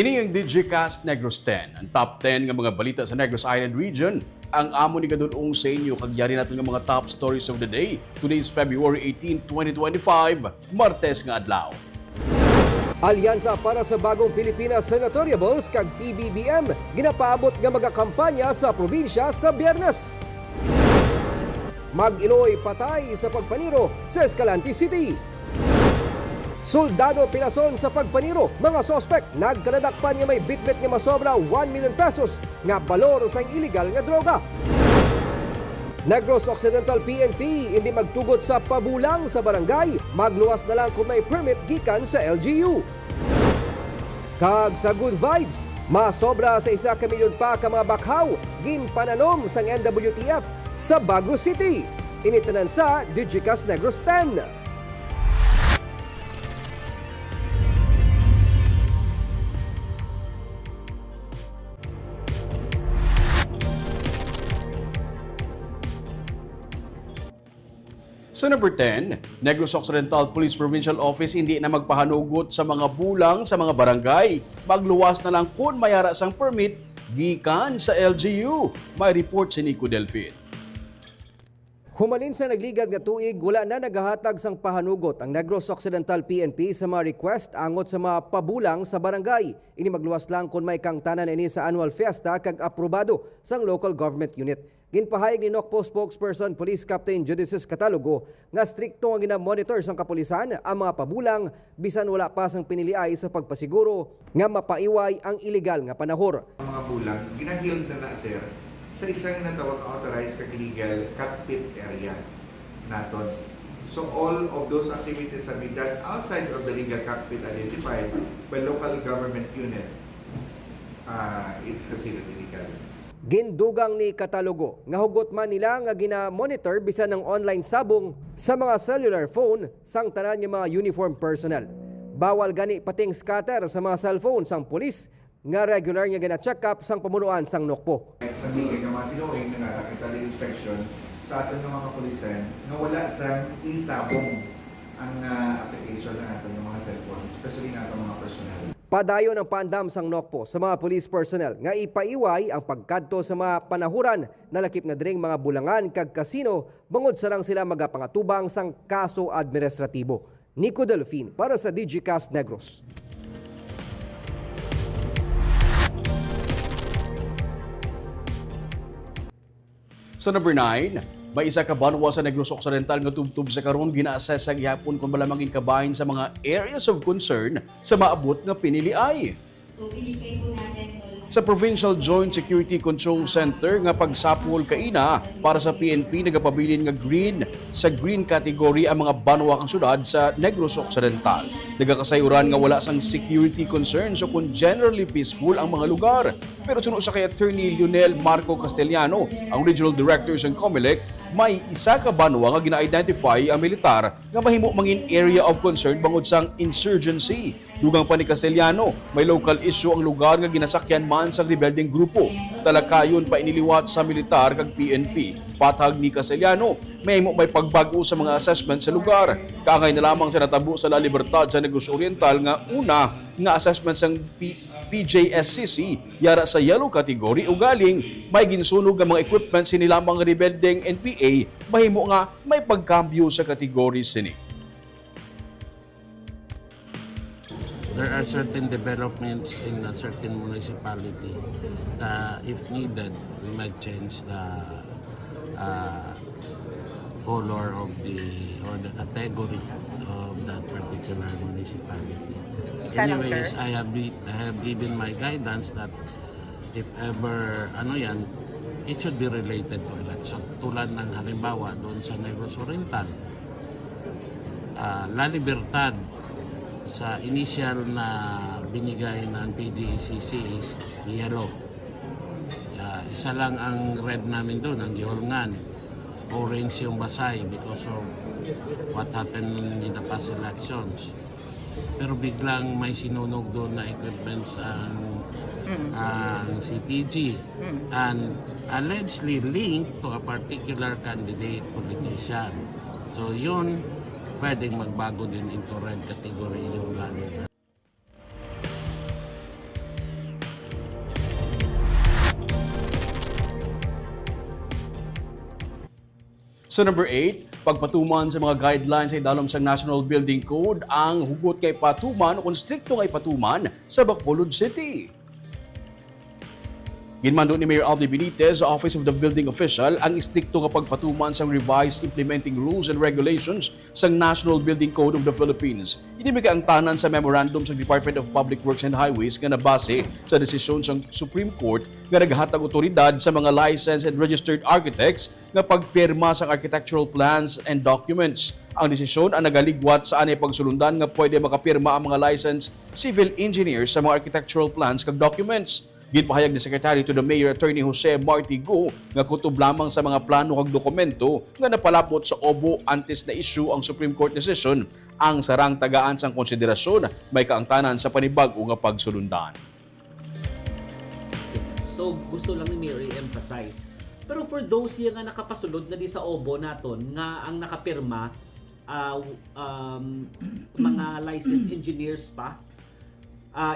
Ini ang Digicast Negros X, ang top 10 ng mga balita sa Negros Island region. Ang amo ni kadulong sa inyo, kagyari natin ng mga top stories of the day. Today is February 18, 2025, Martes nga adlaw. Alyansa para sa Bagong Pilipinas Senatoriables kag PBBM ginapaabot nga magakampanya sa probinsya sa Biyernes. Mag-iloy patay sa pagpaniro sa Escalante City. Soldado pinason sa pagpaniro, mga sospek nagkaladakpan nga may bitbit nga masobra 1 million pesos nga balor sa illegal nga droga. Negros Occidental PNP hindi magtugot sa pabulang sa barangay, magluwas na lang kung may permit gikan sa LGU. Kag sa good vibes, masobra sa 1 milyon pa ka mga bakhaw ginpananom sang NWTF sa Baguio City. Initanan sa Digicast Negros X. Sa number 10, Negros Occidental Police Provincial Office hindi na magpahanugot sa mga bulang sa mga barangay. Magluwas na lang kung mayara sang permit gikan sa LGU. May report si Nico Delfin. Humalin sa nagligad nga tuig, wala na nagahatag sang pahanugot ang Negros Occidental PNP sa mga request angot sa mga pabulang sa barangay. Ini magluwas lang kung may kangtanan ini sa annual fiesta kag aprobado sang local government unit. Ginpahayag ni NOCPO spokesperson Police Captain Judices Catalogo nga strikto nga gina-monitor sang kapulisan ang mga pabulang bisan wala pa sang piniliay sa pagpasiguro nga mapaiway ang illegal nga panahor. Ang mga bulang ginahil na sir sa isang natawag authorized kag legal cockpit area naton. So all of those activities have been done outside of the legal cockpit identified by local government unit. It's considered illegal. Gindugang ni Catalogo nga hugot man nila nga gina-monitor bisan ng online sabong sa mga cellular phone sang tanan nga mga uniform personnel. Bawal gani pating scatter sa mga cellphone sang pulis nga regular nga gina-check up sang pamunuan sang NOCPO. Sa mga mga tinuoy nga nakita inspection sa aton ng mga kapulisan nga wala sa isabong ang application ng aton ng mga cellphone, especially ng aton mga personnel. Padayon ang pandam sang NOCPO sa mga police personnel nga ipaiway ang pagkadto sa mga panahuran na lakip na dring mga bulangan kag kasino bangod sarang sila magapangatubang sang kaso administratibo. Nico Delfin para sa Digicast Negros. Sa number 9, may isa ka banwa sa Negros Occidental nga tubtub sa karon gina-assess sa gihapon kung malamang kabahin sa mga areas of concern sa maabot nga piniliay. So, pinipay po natin Sa Provincial Joint Security Control Center nga pagsapol kaina para sa PNP nagapabilin nga green sa green category ang mga banwa kang syudad sa Negros Occidental. Nagakasayuran nga wala sang security concerns so kung generally peaceful ang mga lugar. Pero suno sa kay Attorney Lionel Marco Castellano, ang Regional Director ng COMELEC, may isa ka banwa nga gina-identify ang militar nga mahimo mangin area of concern bangod sang insurgency. Dugang pa ni Castellano, may local issue ang lugar nga ginasakyan man sa rebelding grupo. Talakayon pa iniliwat sa militar kag PNP. Patag ni Castellano, may pagbago sa mga assessment sa lugar. Kaangay na lamang sa natabo sa La Libertad sa Negros Oriental nga una nga assessment sang PJSCC yara sa yellow category o galing may ginsunog ang mga equipment sinilamang rebelding NPA mahimo nga may pagkambyo sa category sini. There are certain developments in a certain municipality. If needed, we might change the color of the category of that particular municipality. Anyways, I have given my guidance that if ever it should be related to election. Tulad ng halimbawa doon sa Negros Oriental, La Libertad, sa initial na binigay ng PGCC is yellow. Isa lang ang red namin doon, ang Giholngan. Orange yung Basay because of what happened in the past elections. Pero biglang may sinunog doon na equipments ang CTG and allegedly linked to a particular candidate politician. So yun, pwedeng magbago din into red category yung Sa number 8, pagpatuman sa mga guidelines ay dalom sa National Building Code ang hugot kay patuman o kung stricto kay patuman sa Bacolod City. Ginmando ni Mayor Aldi Benitez sa Office of the Building Official ang istrikto nga pagpatuman sa revised implementing rules and regulations sa National Building Code of the Philippines. Inimigay ang tanan sa memorandum sa Department of Public Works and Highways nga nabase sa desisyon sa Supreme Court nga naghatag otoridad sa mga licensed and registered architects nga pagpirma sa architectural plans and documents. Ang desisyon ang nagaligwat sa anay pagsulundan nga pwede makapirma ang mga licensed civil engineers sa mga architectural plans kag documents. Ginpahayag ni Secretary to the Mayor Attorney Jose Martigo nga kutob lamang sa mga plano kag dokumento nga napalapot sa OBO antes na issue ang Supreme Court decision ang sarang tagaan sang konsiderasyon may kaangtanan sa panibag-o nga pagsulundan. So gusto lang ni Mayor i-emphasize. Pero for those yung nga nakapasulod na di sa OBO naton nga ang nakapirma mga licensed engineers pa,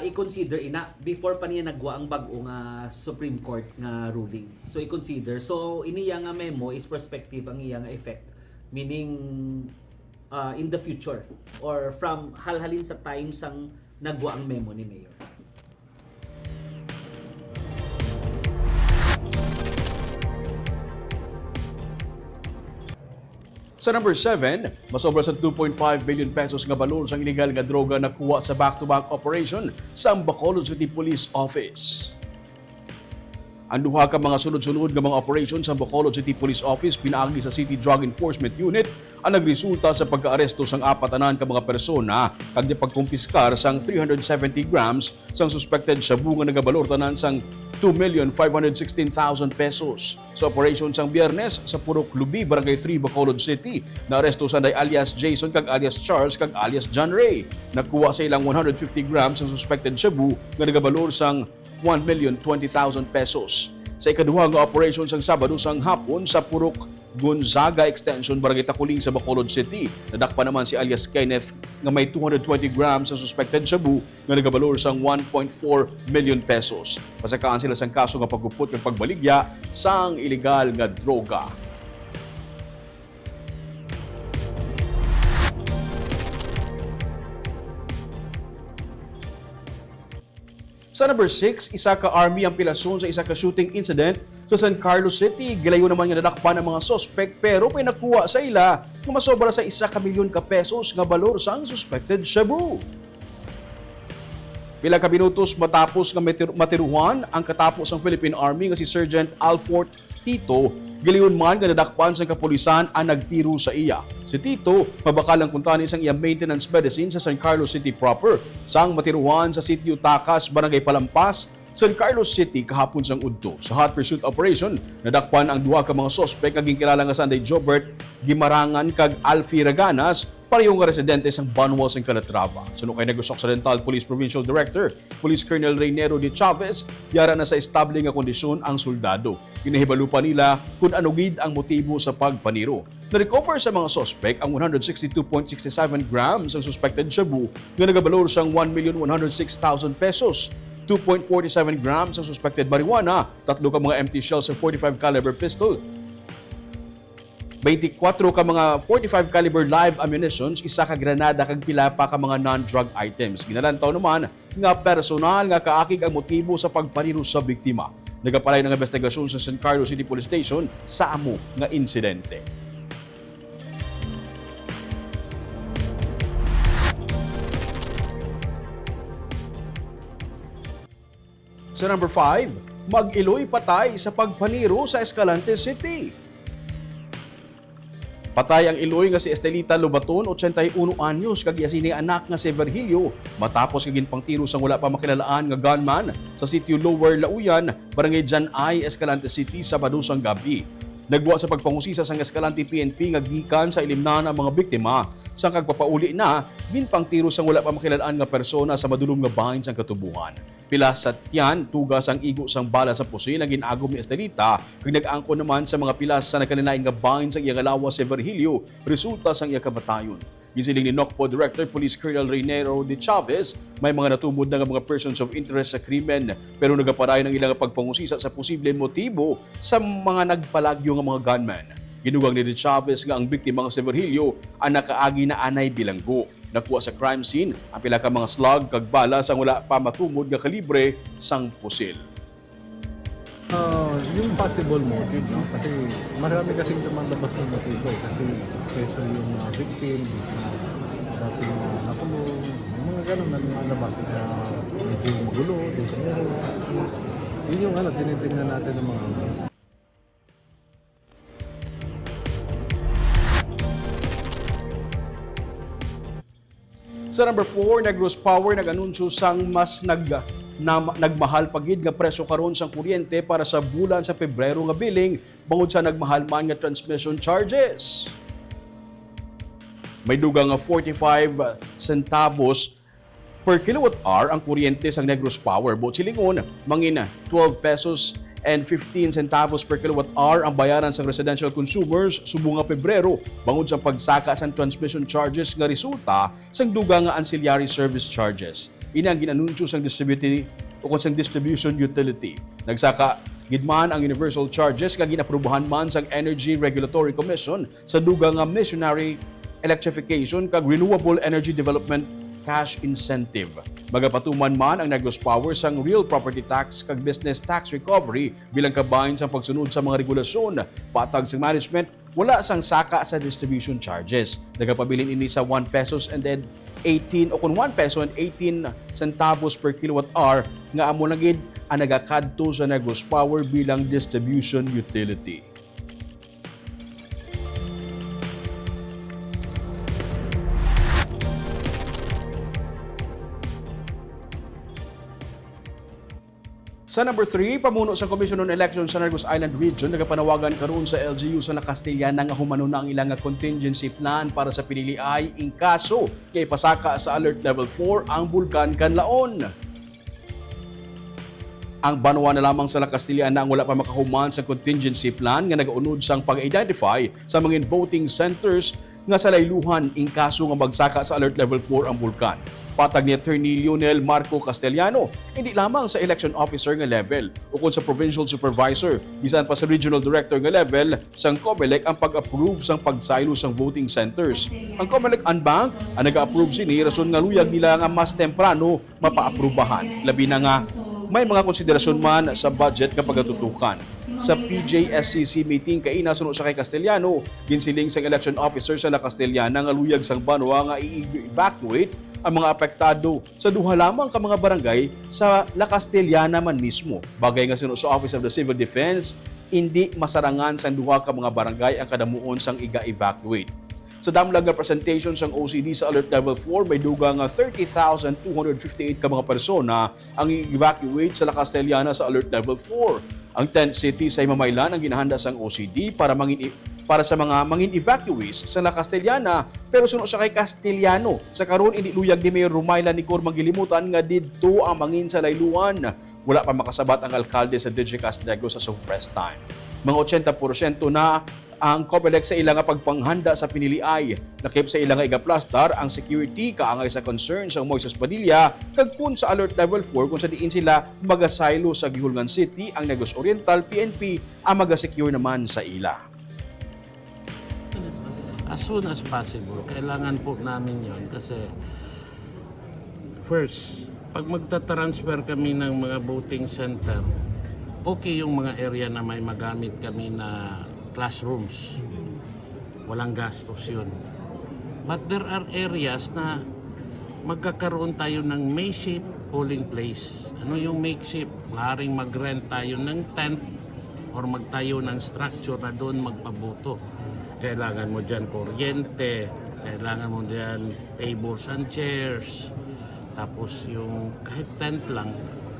i-consider ina before pa niya nagwa ang bag-o nga Supreme Court nga ruling. So i-consider. So iniya nga memo is prospective ang iya nga effect. Meaning in the future or from halhalin sa time sang nagwa ang memo ni Mayor. Sa number 7, masobra sa 2.5 billion pesos nga balon sa illegal nga droga nakuha sa back-to-back operation sa Bacolod City Police Office. Ang duha ka mga sunod-sunod nga mga operation sa Bacolod City Police Office pinaagi sa City Drug Enforcement Unit ang nagresulta sa pagkaaresto sang apatanan ka mga persona kag pagkumpiskar sang 370 grams sang suspected shabu nga nagabalor tanan sang 2,516,000 pesos. Sa operation sang Biyernes sa Purok Lubi, Barangay 3, Bacolod City, naaresto sanday alias Jason kag alias Charles kag alias John Ray. Nakuha sa ilang 150 grams ang suspected shabu nga nagabalor sang 1,020,000 pesos. Sa ikaduha nga operation sang Sabado sang hapon sa Purok Gonzaga Extension, Barangay Takuling sa Bacolod City, nadakpa naman si alias Kenneth nga may 220 grams sa suspected shabu nga nagabalor sang 1.4 million pesos. Pasakaan sila sang kaso nga paggupot ng pagbaligya sang ilegal nga droga. Sa number 6, isa ka army ang pilason sa isa ka shooting incident sa San Carlos City. Gilayo naman nga nadakpan ang mga suspect pero pinakuha sa ila nga masobra sa 1 milyon ka pesos nga balor sang suspected shabu. Pila ka minutos matapos nga matiruhan ang katapos ng Philippine Army nga si Sergeant Alfort Tito, giliyon man nga nadakpan sa kapulisan ang nagtiro sa iya. Si Tito, mabakalang kuntani sang iyang maintenance medicine sa San Carlos City proper, sang matiruhan sa Sitio Takas, Barangay Palampas, San Carlos City kahapon sang udto. Sa hot pursuit operation, nadakpan ang duha ka mga sospek nga ginkilala nga Sanday Jobert Gimarangan kag Alfie Raganas, parehong nga residente sang Banwa sang Calatrava. Suno kay Negros Occidental Police Provincial Director, Police Colonel Reynero de Chavez, yara na sa estable nga kondisyon ang soldado. Kinahibalo pa nila kung ano gid ang motibo sa pagpaniro. Na-recover sa mga sospek ang 162.67 grams ang suspected shabu nga nagabalor sang 1,106,000 pesos. 2.47 grams ang suspected marijuana, 3 ka mga empty shells sa 45 caliber pistol, 24 ka mga 45 caliber live ammunitions, 1 ka granada kag pila pa ka mga non-drug items. Ginalantaw naman nga personal nga kaakig ang motibo sa pagpaniro sa biktima. Nagapalay ng investigasyon sa San Carlos City Police Station sa amo nga insidente. Sa number 5, mag-iloy patay sa pagpaniro sa Escalante City. Patay ang iloy nga si Estelita Lobaton, 81 anyos, kag iya sini anak nga si Virgilio, matapos kagin pangtiro sang wala pa makilalaan nga gunman sa sitio Lower Lauyan, Barangay Janay, Escalante City, Sabado sang gabi. Nagwa sa pagpangusisa sang Escalante PNP nga gikan sa ilimnan ang mga biktima sang kagpapauli na ginpangtiro sang wala pa makilalaan nga persona sa madulom nga bahin sang katubuhan. Pila sa tiyan, tugas ang igo sang bala sa pusi na ginagom ni Estelita kag nag-angko naman sa mga pilas sa nagkaninain nga bahin sang iyang lawas si Virgilio, resulta sang iyang kamatayon. Gisiling ni NOCPO Director Police Colonel Reynero de Chavez, may mga natumod na mga persons of interest sa krimen pero nagaparay ng ilang pagpangusisa sa posibleng motibo sa mga nagpalagyo nga mga gunmen. Ginugang ni Chavez nga ang biktima nga si Virgilio ang nakaagi na anay bilanggo. Nakuha sa crime scene ang pila ka mga slug kag bala sang wala pa matungod nga kalibre sang pusil. Yung possible motive, no? Kasi marami kasing lumalabas ng motibo eh. Kasi keso yung victim, sa dating nakulong, yung mga ganun na lumalabas na medyo magulo, doon sa ero. Yun yung tinitingnan natin ng mga Sa number 4, Negros Power nag-anunsyo sang mas nagmahal pagid nga presyo karon sang kuryente para sa bulan sa Pebrero nga billing bangod sa nagmahal man nga transmission charges. May dugang nga 45 centavos per kilowatt hour ang kuryente sang Negros Power. Buot silingon, mangin 12 pesos and 15 centavos per kilowatt hour ang bayaran sa residential consumers subong nga Pebrero bangod sa pagsaka sa transmission charges nga resulta sang dugang nga ancillary service charges. Ini ang ginanunsyo sang distribution utility. Nagsaka gidman ang universal charges nga ginaprubahan man sang Energy Regulatory Commission sa dugang nga missionary electrification kag renewable energy development cash incentive. Magapatuman man ang Negros Power sang real property tax kag business tax recovery bilang kabahin sa pagsunod sa mga regulasyon. Patag sa management, wala sang saka sa distribution charges. Nagapabilin ini sa 1 pesos and then 18 o kung 1 peso and 18 centavos per kilowatt hour nga amo lang gid ang nagakadto sa Negros Power bilang distribution utility. Sa number 3, pamuno sa Commission on Elections sa Negros Island Region, nagapanawagan karon sa LGU sa Castellana nga humano na ang ilang contingency plan para sa pinili ay in kaso kay pasaka sa Alert Level 4 ang Bulkan Kanlaon. Ang banwa na lamang sa Castellana ang wala pa makahuman sa contingency plan nga nagaunod sang pag-identify sa mga voting centers nga sa layluhan in kaso nga magsaka sa Alert Level 4 ang Bulkan. Patag ni Attorney Lionel Marco Castellano, hindi lamang sa election officer nga level o kung sa provincial supervisor, bisan pa sa regional director nga level sang COMELEC ang pag-approve sang pagsaylo sang voting centers. Ang COMELEC Unbank ang nag-approve sini rason nga luyag nila nga mas temprano mapaaprubahan. Labi na nga may mga konsiderasyon man sa budget nga pagatutukan. Sa PJSCC meeting kaina suno sa kay Castellano, ginsiling sang election officer sa La Castellana nga luyag sang banwa nga i-evacuate ang mga apektado sa duha lamang ka mga barangay sa La Castellana man mismo. Bagay nga sino sa Office of the Civil Defense, hindi masarangan sa duha ka mga barangay ang kadamuon sang iga-evacuate. Sa damlag nga presentation sang OCD sa Alert Level 4, may dugang 30,258 ka mga persona ang i-evacuate sa La Castellana sa Alert Level 4. Ang 10 cities ay mamaylan ang ginahanda sang OCD para sa mga mangin evacuees sa La Castellana, pero suno sa kay Castellano. Sa karon hindi luyag ni Mayor Rumayla ni Cor magilimutan nga didto ang mangin sa layluan. Wala pa makasabat ang alkalde sa Digicast Negros as of press time. Mga 80% na ang COMELEC sa ilang pagpanghanda sa piniliay. Nakip sa ilang igaplastar ang security kaangay sa concern sa Moises Padilla kag kun sa Alert Level 4 kung sa diin sila magasaylo sa Gihulgan City ang Negros Oriental PNP ang magasecure naman sa ila. As soon as possible, kailangan po namin yon kasi first, pag magta-transfer kami ng mga voting center, okay yung mga area na may magamit kami na classrooms. Walang gastos yun. But there are areas na magkakaroon tayo ng makeshift polling place. Ano yung makeshift? Maaaring mag-rent tayo ng tent or magtayo ng structure na doon magpaboto. Kailangan mo dyan kuryente, kailangan mo dyan tables and chairs, tapos yung kahit tent lang,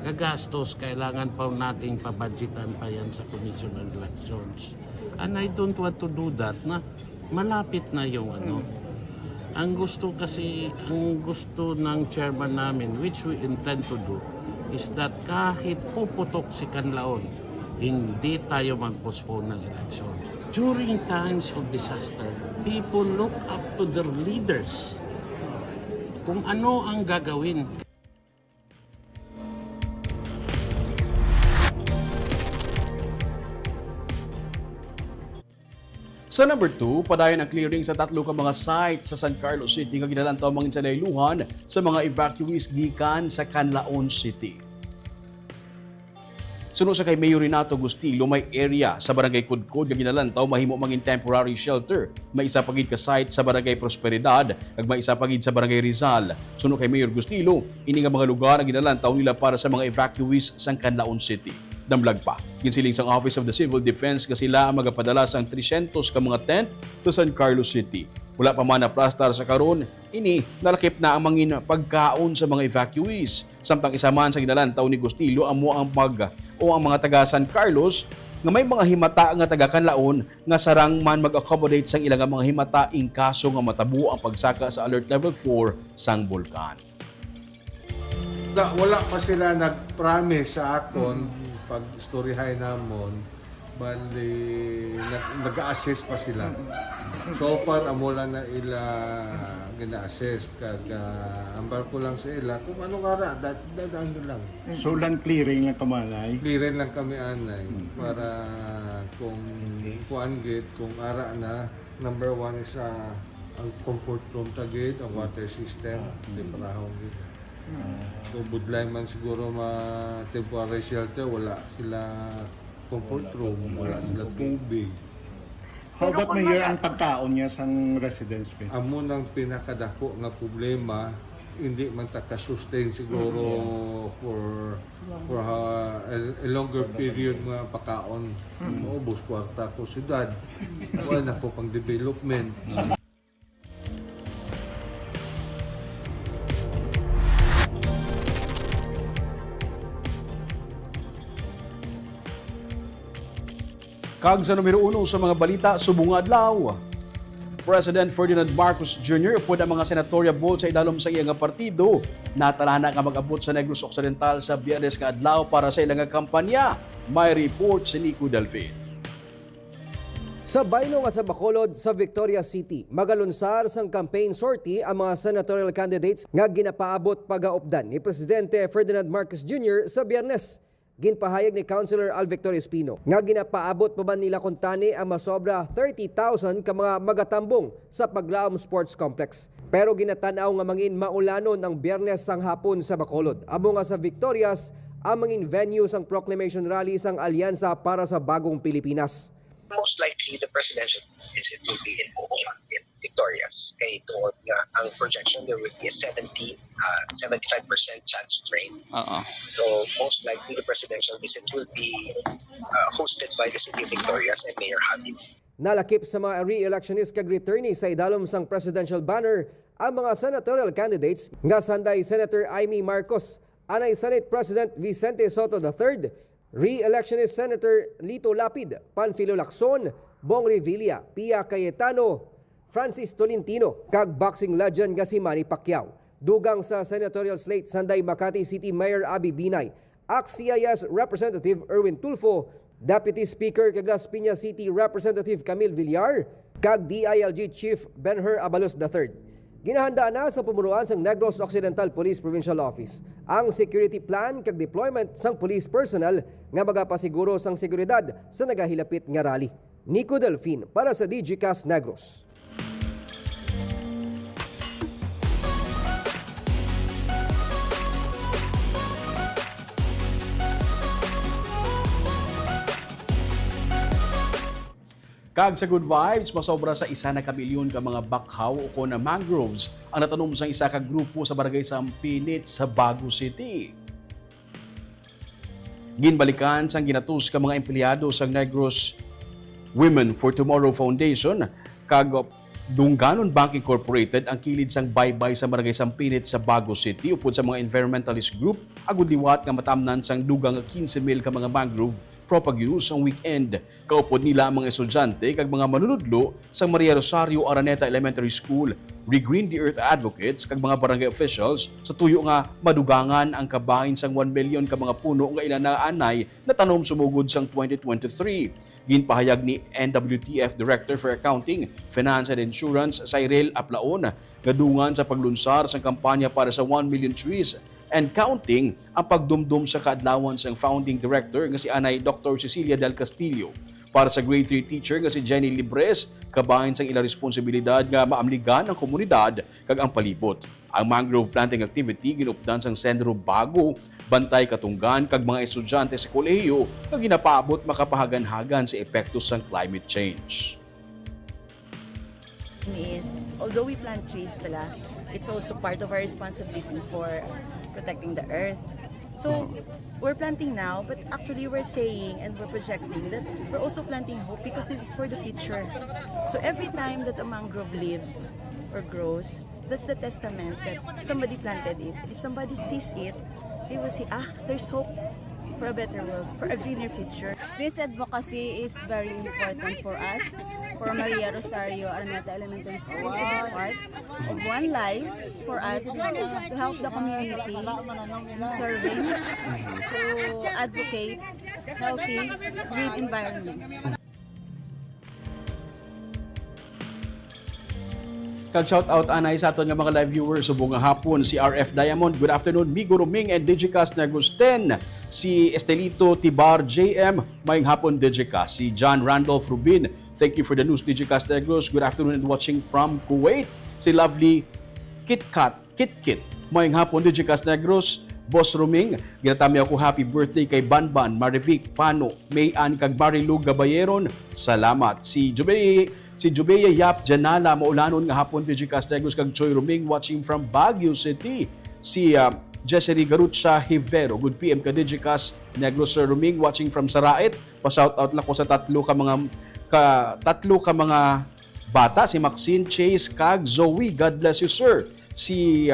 gagastos, kailangan pa nating pabudgetan pa yan sa Commission on Elections. And I don't want to do that na malapit na yung ano. Ang gusto ng chairman namin, which we intend to do, is that kahit puputok si Kanlaon, hindi tayo mag-postpone ng election. During times of disaster, people look up to their leaders kung ano ang gagawin. Sa number 2, padayon ang clearing sa 3 ka mga site sa San Carlos City nga ginalantaw mangin sa dayluhan sa mga evacuees gikan sa Canlaon City. Sunod sa kay Mayor Renato Gustilo, may area sa Barangay Kudkod nga ginalantaw mahimo mangin temporary shelter. May isa pagid ka site sa Barangay Prosperidad ug may isa pagid sa Barangay Rizal. Sunod kay Mayor Gustilo, ini nga mga lugar ang ginalantaw nila para sa mga evacuees sa Canlaon City. Damlag pa, ginsiling sang Office of the Civil Defense nga sila ang magapadala sang 300 ka mga tent sa San Carlos City. Wala pa man na plastar sa karon, ini nalakip na ang mangin pagkaon sa mga evacuees. Samtang isa man sa ginalantaw ni Gustilo amo ang ang mga taga San Carlos nga may mga himata nga taga Canlaon nga sarang man mag-accommodate sang ilang mga himata in kaso nga matabo ang pagsaka sa Alert Level 4 sang bulkan. Wala pa sila nag-promise sa akon pag istoryahay namon, bali nag-assess pa sila. So far amo lang na ila gina-assess kag ambar ko lang sa ila kung ano nga dadaan lang. So land clearing lang kamalay. Clearin lang kami anay para kung kuan gid kung ara na number 1 is ang comfort room tagid, ang water system, di parahong gid. So budlay man siguro temporary shelter, wala sila comfort room, wala sila tubig. How about Mayor ang pagkaon niya sa residents? Amo nang pinakadako nga problema, hindi man ta-sustain siguro for a longer period nga pagkaon. Maubos kwarta ko syudad. Wala na ko pang development. Kag sa numero 1 sa mga balita, subong adlaw. President Ferdinand Marcos Jr. upod ang mga senatorial vote sa idalom sa iyang partido. Natalana nga mag-abot sa Negros Occidental sa Biyernes nga adlaw para sa ilang kampanya. May report si Nico Delfin. Sa bayno nga sa Bacolod sa Victoria City, magalunsar sang campaign sortie ang mga senatorial candidates nga ginapaabot pagaupdan ni Presidente Ferdinand Marcos Jr. sa Biyernes. Ginpahayag ni Councilor Al Victor Espino nga ginapaabot pa man nila kuntani ang masobra 30,000 ka mga magatambong sa Paglaom Sports Complex. Pero ginatanaw nga mangin maulanon ang Biyernes sang hapon sa Bacolod. Amo nga sa Victorias ang mangin venue sang proclamation rally sang Alyansa para sa Bagong Pilipinas. Most likely the presidential visit will be in Victorias. Kaya ito nga ang projection, there will be a 75% chance of rain. So most likely the presidential visit will be hosted by the City of Victorias and Mayor Habib. Nalakip sa mga re-electionist kag returnee sa idalom sang presidential banner ang mga senatorial candidates nga sanday Senator Amy Marcos, anay Senate President Vicente Soto III, re-electionist Senator Lito Lapid, Panfilo Lacson, Bong Revilla, Pia Cayetano, Francis Tolentino, kag boxing legend nga si Manny Pacquiao. Dugang sa senatorial slate sanday Makati City Mayor Abby Binay, ACT-CIS Representative Erwin Tulfo, Deputy Speaker kag Las Piñas City Representative Camille Villar, kag DILG Chief Benher Abalos III. Ginahanda na sa pumunuan sang Negros Occidental Police Provincial Office ang security plan kag deployment sang police personnel nga magapasiguro sang seguridad sa nagahilapit nga rally. Nico Delfin para sa Digicast Negros. Kag sa good vibes, masobra sa 1 milyon ka mga bakhaw o na mangroves ang natanom sa isa ka grupo sa barangay Sampinit sa Baguio City. Ginbalikan sang ginatus ka mga empleyado sa Negros Women for Tomorrow Foundation kag Dunganon Bank Incorporated ang kilid sang baybay sa barangay Sampinit sa Baguio City upod sa mga environmentalist group agud liwat nga matamnan sang dugang 15,000 ka mga mangrove propaguse ang weekend. Kaupod nila ang mga estudyante kag mga manunudlo sa Maria Rosario Araneta Elementary School, Regreen the Earth Advocates kag mga barangay officials sa tuyo nga madugangan ang kabahin sang 1 million ka mga puno nga ilan na anay na tanom sumugod sang 2023. Ginpahayag ni NWTF Director for Accounting, Finance and Insurance Cyril Aplaon gadungan sa paglunsar sa kampanya para sa 1 million trees and counting ang pagdumdum sa kaadlawan sang founding director nga si Anay Dr. Cecilia Del Castillo. Para sa grade 3 teacher nga si Jenny Libres, kabahin sang ilang responsibilidad nga maamligan ang komunidad kag ang palibot. Ang mangrove planting activity ginupdan sang sentro bago, bantay katunggan kag mga estudyante sa kolehiyo nga ginapaabot makapahagan-hagan sa epekto sang climate change. Is although we plant trees pala, it's also part of our responsibility for protecting the earth. So we're planting now, but actually we're saying and we're projecting that we're also planting hope because this is for the future. So every time that a mangrove lives or grows, that's the testament that somebody planted it. If somebody sees it, they will say, there's hope for a better world, for a greener future. This advocacy is very important for us, for Maria Rosario Araneta Elementary School, to be part of one life for us to help the community, serving, to advocate healthy, green environment. Kag-shout out anay sa aton nga mga live viewers subong nga hapon si RF Diamond. Good afternoon, Migo Ruming and Digicast Negros X. Si Estelito Tibar JM, mayong hapon Digicast. Si John Randolph Rubin, thank you for the news Digicast Negros. Good afternoon and watching from Kuwait. Si lovely KitKit, mayong hapon Digicast Negros. Boss Ruming, ginatami ako happy birthday kay Banban, Marivic, Pano, Mayan kag Marilu Gabayeron. Salamat. Si Jubeya Yap Janala maulanon nga hapon Digicast Negros kag Choi Ruming watching from Baguio City. Si Jessery Garutsa Hivero, good PM ka Digicast Negros Sir Ruming watching from Saraet. Pa-shout out lang ko sa tatlo ka mga bata, si Maxine, Chase, kag Zoe. God bless you sir. Si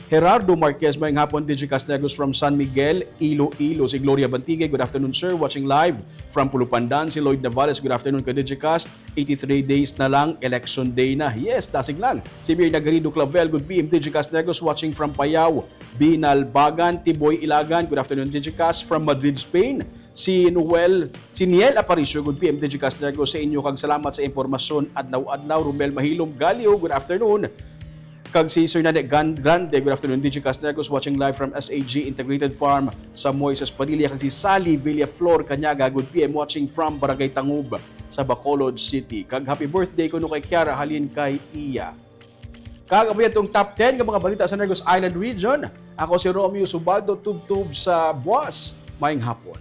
Gerardo Marquez, mayang hapon Digicast Negros from San Miguel, Iloilo. Si Gloria Bantigue, good afternoon sir, watching live from Pulupandan. Si Lloyd Navales, good afternoon ka Digicast. 83 days na lang, election day na. Yes, dasig lang. Si Mir Nagarido Clavel, good PM Digicast Negros watching from Payao. Binalbagan, Tiboy Ilagan, good afternoon Digicast from Madrid, Spain. Si Niel Aparicio, good PM Digicast Negros sa inyo kag salamat sa impormasyon adlaw-adlaw. Rumel Mahilom Galio, good afternoon. Kag si Sir Nane Grande, good afternoon Digicast Negros watching live from SAG Integrated Farm sa Moises Padilla. Kag si Sally Villaflor Kanyaga, good PM watching from Barangay Tangub sa Bacolod City. Kag happy birthday kuno kay Kiara halin kay Iya. Kag abuyan tong top 10 nga mga balita sa Negros Island Region. Ako si Romeo Subaldo, tubtub sa Buwas. Mayong hapon.